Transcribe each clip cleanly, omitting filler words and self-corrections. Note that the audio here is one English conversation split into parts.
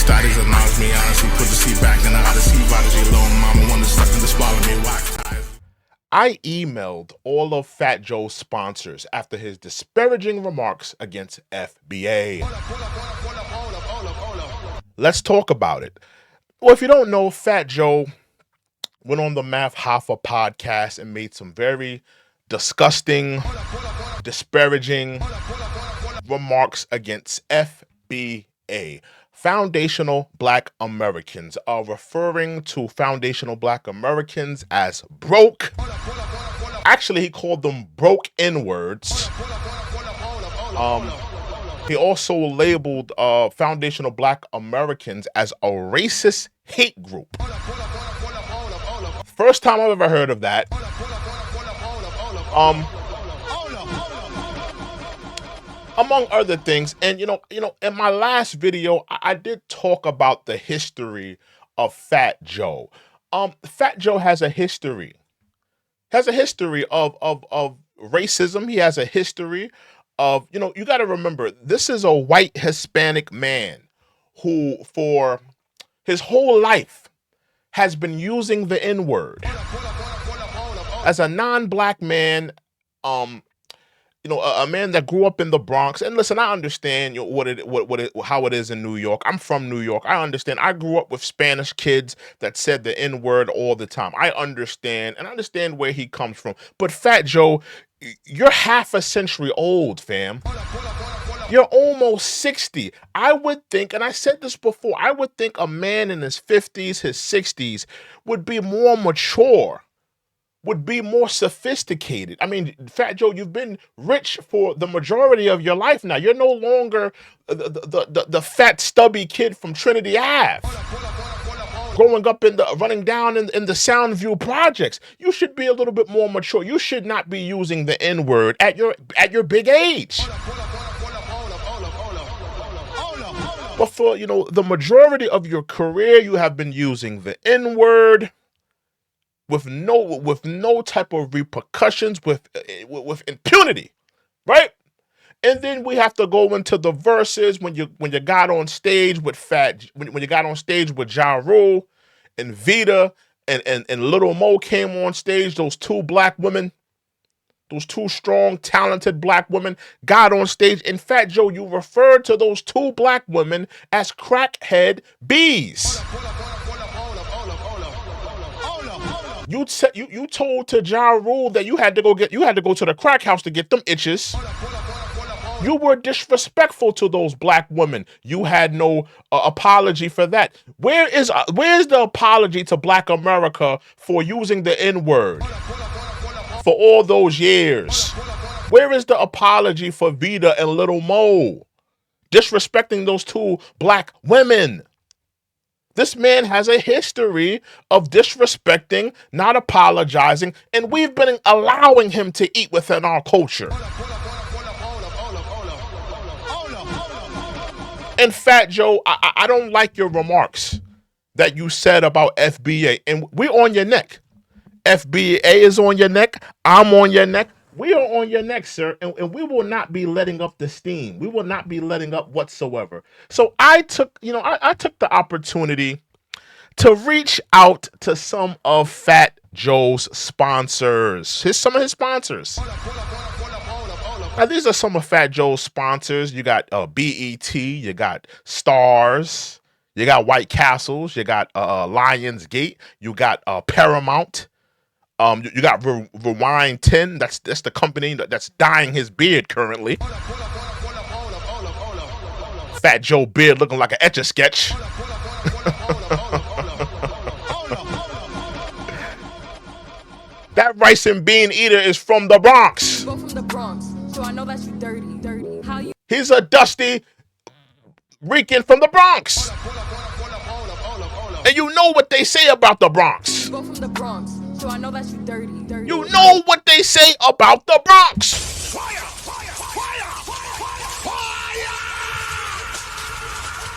Status acknowledge me, honestly. Put the seat back in the hottest seat. Riders, you alone, mama. Wanna suck and to swallow me. Why? I emailed all of Fat Joe's sponsors after his disparaging remarks against FBA. Let's talk about it. Well, if you don't know, Fat Joe went on the Math Hoffa podcast and made some very disgusting, disparaging remarks against FBA, Foundational Black Americans, referring to Foundational Black Americans as broke. Actually, he called them broke N-words. He also labeled Foundational Black Americans as a racist hate group. First time I've ever heard of that. Among other things, and you know, in my last video, I did talk about the history of Fat Joe. Fat Joe has a history. Of racism. He has a history of, you got to remember, this is a white Hispanic man who, for his whole life, has been using the N-word. As a non-black man, a man that grew up in the Bronx. And listen, I understand how it is in New York. I'm from New York. I understand. I grew up with Spanish kids that said the N-word all the time. I understand where he comes from. But Fat Joe, you're half a century old, fam. You're almost 60. I would think, and I said this before, I would think a man in his 50s, his 60s would be more mature, would be more sophisticated. I mean, Fat Joe, you've been rich for the majority of your life now. You're no longer the fat, stubby kid from Trinity Ave, growing up running down in the Soundview projects. You should be a little bit more mature. You should not be using the N-word at your big age. But for, the majority of your career, you have been using the N-word with no type of repercussions, with impunity, right? And then we have to go into the verses when you got on stage with when you got on stage with Ja Rule and Vita and Little Mo came on stage. Those two black women, those two strong, talented black women got on stage. And Fat Joe, you referred to those two black women as crackhead bees. You told to Ja Rule that you had to go to the crack house to get them itches. You were disrespectful to those black women. You had no apology for that. Where's the apology to Black America for using the N-word for all those years? Where is the apology for Vita and Little Mo disrespecting those two black women? This man has a history of disrespecting, not apologizing, and we've been allowing him to eat within our culture. And Fat Joe, I don't like your remarks that you said about FBA, and we're on your neck. FBA is on your neck. I'm on your neck. We are on your neck, sir, and we will not be letting up the steam. We will not be letting up whatsoever. So I took the opportunity to reach out to some of Fat Joe's sponsors. Some of his sponsors. Now, these are some of Fat Joe's sponsors. You got BET, you got Stars, you got White Castles, you got Lionsgate, you got Paramount. You got Rewind 10. That's the company that's dyeing his beard currently. Fat Joe beard looking like an Etch-a-Sketch. That rice and bean eater is from the Bronx. So I know that you dirty. How you? He's a dusty Rican from the Bronx. And you know what they say about the Bronx. From the Bronx. So I know that you dirty. You know what they say about the Bronx. Fire.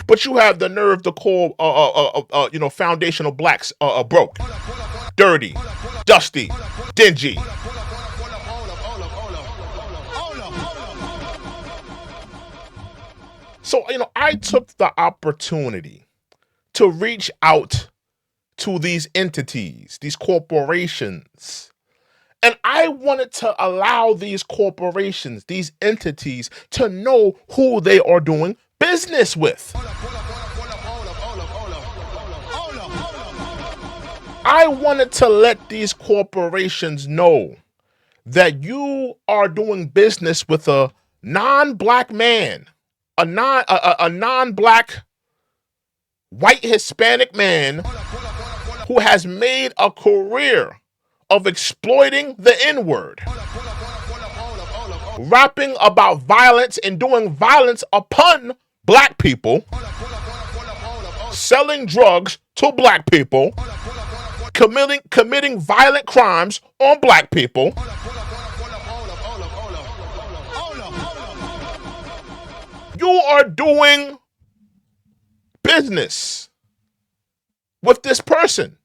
But you have the nerve to call, foundational blacks broke, dirty, dusty, dingy. So, I took the opportunity to reach out to these entities, these corporations. And I wanted to allow these corporations, these entities, to know who they are doing business with. I wanted to let these corporations know that you are doing business with a non-black man, a non-black white Hispanic man who has made a career of exploiting the N-word, rapping about violence and doing violence upon black people, selling drugs to black people, committing violent crimes on black people. You are doing business with this person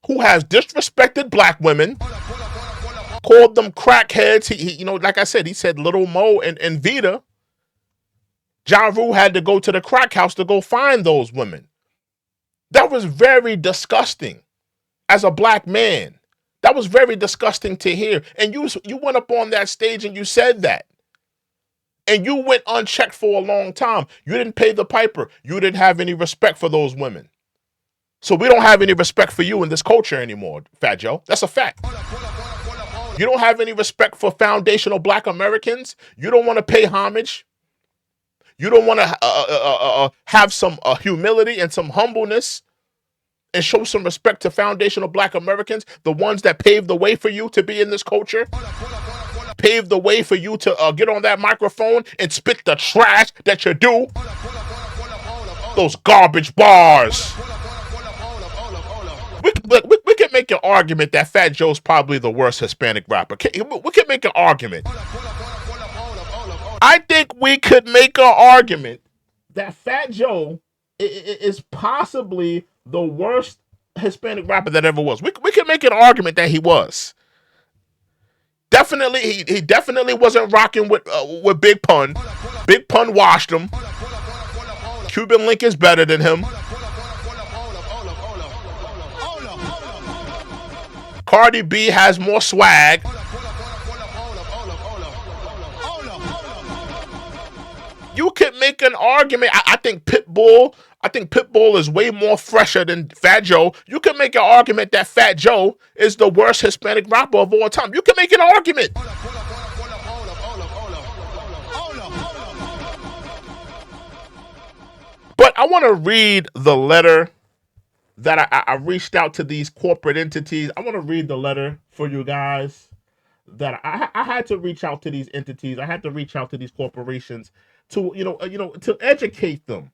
who has disrespected black women, called them crackheads. He like I said, he said Little Mo and Vita. Ja Rule had to go to the crack house to go find those women. That was very disgusting as a black man. That was very disgusting to hear. And you went up on that stage and you said that. And you went unchecked for a long time. You didn't pay the piper. You didn't have any respect for those women. So we don't have any respect for you in this culture anymore, Fat Joe. That's a fact. You don't have any respect for foundational black Americans. You don't want to pay homage. You don't want to have some humility and some humbleness and show some respect to foundational black Americans, the ones that paved the way for you to be in this culture, paved the way for you to get on that microphone and spit the trash that you do. Those garbage bars. We can make an argument that Fat Joe's probably the worst Hispanic rapper. We can make an argument. I think we could make an argument that Fat Joe is possibly the worst Hispanic rapper that ever was. We can make an argument that he was. Definitely, he definitely wasn't rocking with Big Pun. Big Pun washed him. Cuban Link is better than him. Cardi B has more swag. You can make an argument. I think Pitbull is way more fresher than Fat Joe. You can make an argument that Fat Joe is the worst Hispanic rapper of all time. You can make an argument. But I want to read the letter that I reached out to these corporate entities. I want to read the letter for you guys. That I had to reach out to these entities. I had to reach out to these corporations to to educate them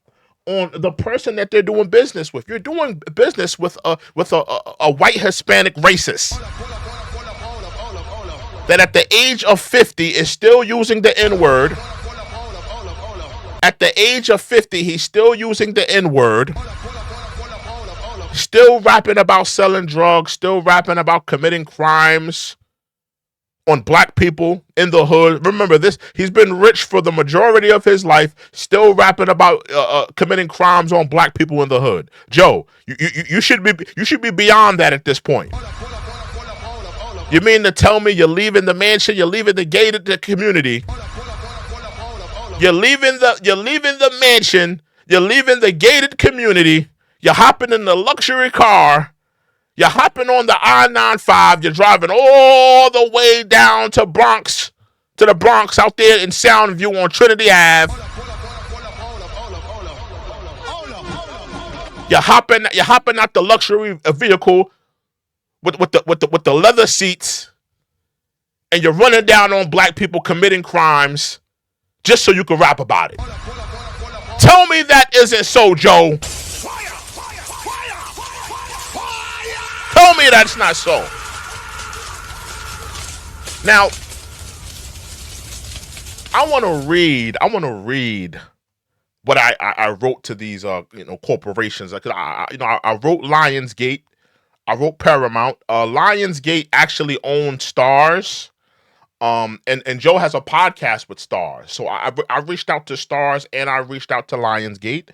on the person that they're doing business with. You're doing business with a white Hispanic racist that at the age of 50 is still using the N-word. At the age of 50, he's still using the N-word. Still rapping about selling drugs, still rapping about committing crimes on black people in the hood. Remember this, he's been rich for the majority of his life, still rapping about committing crimes on black people in the hood. Joe, you should be beyond that at this point. You mean to tell me you're leaving the mansion, you're leaving the gated community, you're leaving the mansion, you're leaving the gated community, you're hopping in the luxury car, you're hopping on the I-95, you're driving all the way down to the Bronx out there in Soundview on Trinity Ave. You're hopping out the luxury vehicle with the leather seats, and you're running down on black people committing crimes just so you can rap about it. Tell me that isn't so, Joe. Tell me that's not so. Now, I want to read what I wrote to these corporations. Because I wrote Lionsgate, I wrote Paramount. Lionsgate actually owns Stars. And Joe has a podcast with Stars. So I reached out to Stars and I reached out to Lionsgate.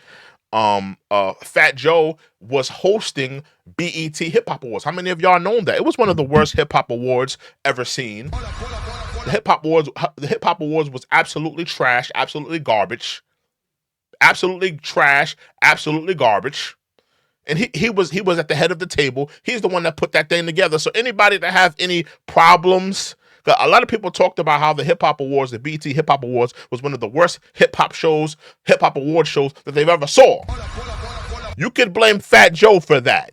Fat Joe was hosting BET Hip Hop Awards. How many of y'all know that? It was one of the worst hip hop awards ever seen. The Hip Hop Awards was absolutely trash, absolutely garbage. Absolutely trash, absolutely garbage. And he was at the head of the table. He's the one that put that thing together. So anybody that have any problems, a lot of people talked about how the Hip Hop Awards, the BET Hip Hop Awards, was one of the worst hip hop award shows that they've ever saw. You could blame Fat Joe for that.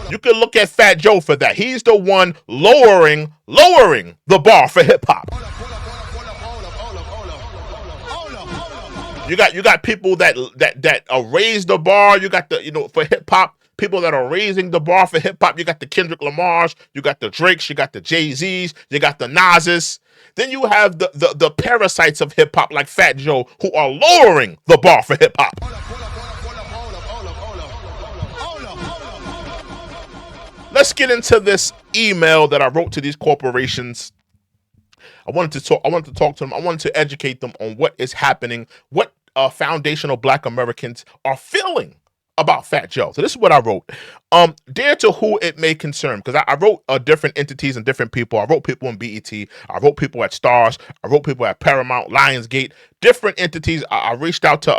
You could look at Fat Joe for that. He's the one lowering the bar for hip hop. You got people that raise the bar. You got the for hip hop, people that are raising the bar for hip hop. You got the Kendrick Lamars, you got the Drakes, you got the Jay-Z's, you got the Nas's. Then you have the parasites of hip hop like Fat Joe who are lowering the bar for hip hop. Let's get into this email that I wrote to these corporations. I wanted to talk to them. I wanted to educate them on what is happening, what foundational Black Americans are feeling about Fat Joe. So this is what I wrote. Dear to who it may concern, because I wrote different entities and different people. I wrote people in BET. I wrote people at Stars. I wrote people at Paramount, Lionsgate, different entities. I reached out to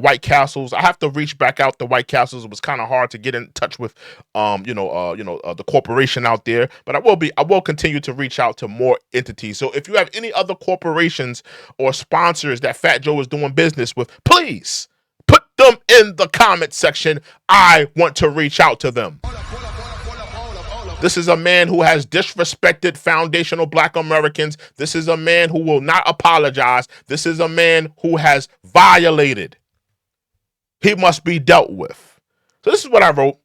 White Castles. I have to reach back out to White Castles. It was kind of hard to get in touch with, the corporation out there. But I will continue to reach out to more entities. So if you have any other corporations or sponsors that Fat Joe is doing business with, please put them in the comment section. I want to reach out to them. This is a man who has disrespected foundational Black Americans. This is a man who will not apologize. This is a man who has violated. He must be dealt with. So this is what I wrote.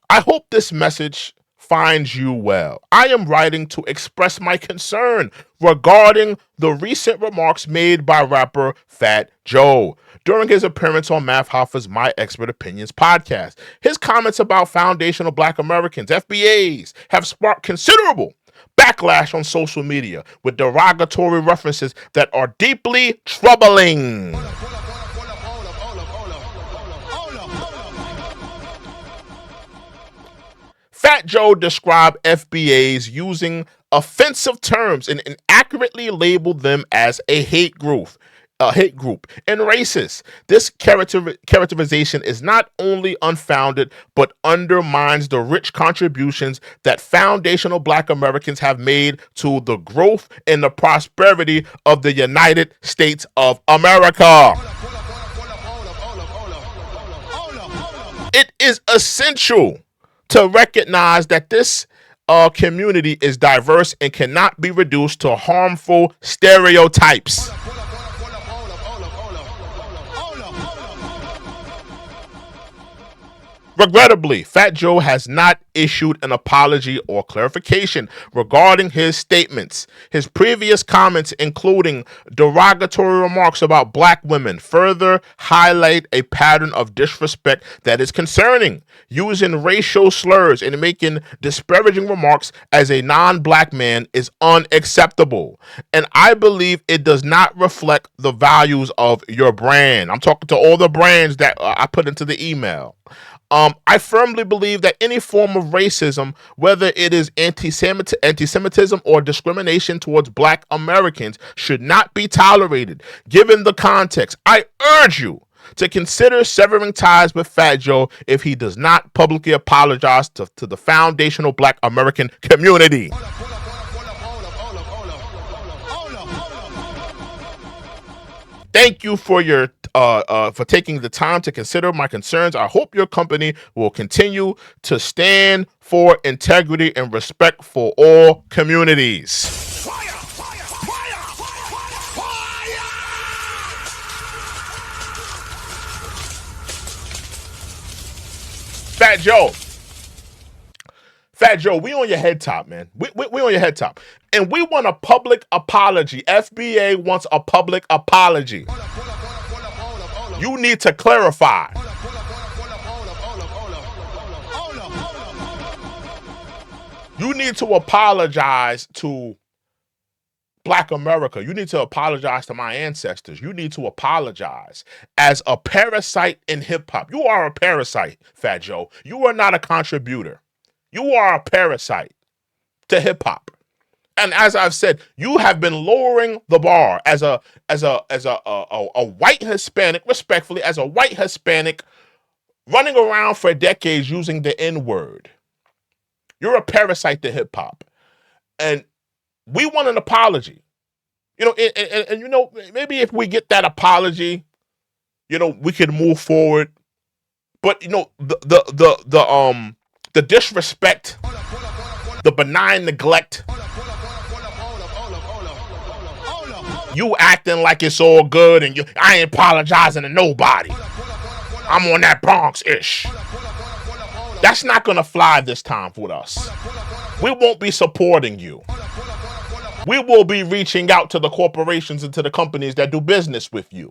I hope this message finds you well. I am writing to express my concern regarding the recent remarks made by rapper Fat Joe during his appearance on Math Hoffa's My Expert Opinions podcast. His comments about foundational Black Americans, FBAs, have sparked considerable backlash on social media with derogatory references that are deeply troubling. Fat Joe described FBAs using offensive terms and accurately labeled them as a hate group and racist. This characterization is not only unfounded, but undermines the rich contributions that foundational Black Americans have made to the growth and the prosperity of the United States of America. It is essential to recognize that this community is diverse and cannot be reduced to harmful stereotypes. Regrettably, Fat Joe has not issued an apology or clarification regarding his statements. His previous comments, including derogatory remarks about Black women, further highlight a pattern of disrespect that is concerning. Using racial slurs and making disparaging remarks as a non-Black man is unacceptable. And I believe it does not reflect the values of your brand. I'm talking to all the brands that I put into the email. I firmly believe that any form of racism, whether it is anti-Semitism or discrimination towards Black Americans, should not be tolerated. Given the context, I urge you to consider severing ties with Fat Joe if he does not publicly apologize to the foundational Black American community. Thank you for your for taking the time to consider my concerns. I hope your company will continue to stand for integrity and respect for all communities. Fat Joe, we on your head top, man. We on your head top. And we want a public apology. FBA wants a public apology. You need to clarify. You need to apologize to Black America, you need to apologize to my ancestors. You need to apologize as a parasite in hip hop. You are a parasite, Fat Joe. You are not a contributor. You are a parasite to hip hop. And as I've said, you have been lowering the bar as a white Hispanic, respectfully, as a white Hispanic running around for decades using the N-word. You're a parasite to hip hop. And we want an apology. And maybe if we get that apology, we can move forward. But the disrespect, the benign neglect, you acting like it's all good and I ain't apologizing to nobody. I'm on that Bronx-ish. That's not gonna fly this time with us. We won't be supporting you. We will be reaching out to the corporations and to the companies that do business with you.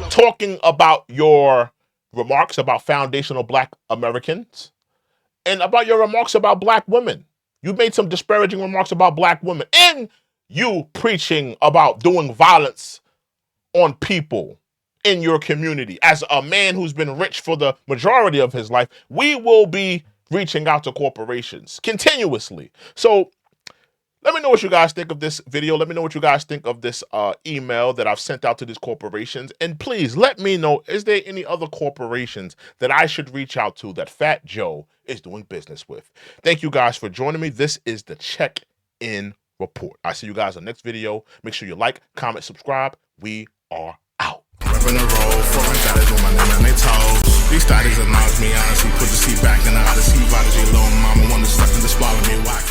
Talking about your remarks about foundational Black Americans and about your remarks about Black women. You made some disparaging remarks about Black women and you preaching about doing violence on people in your community. As a man who's been rich for the majority of his life, we will be reaching out to corporations continuously. So let me know what you guys think of this video. Let me know what you guys think of this email that I've sent out to these corporations. And please let me know, is there any other corporations that I should reach out to that Fat Joe is doing business with? Thank you guys for joining me. This is the Check-In Report. I'll see you guys in the next video. Make sure you like, comment, subscribe. We are out. Repping the road, foreign status with my name on their toes. These status announce me, honestly, put the seat back in the Odyssey. Prodigy, little mama, wanna suck in the swallow me. Why?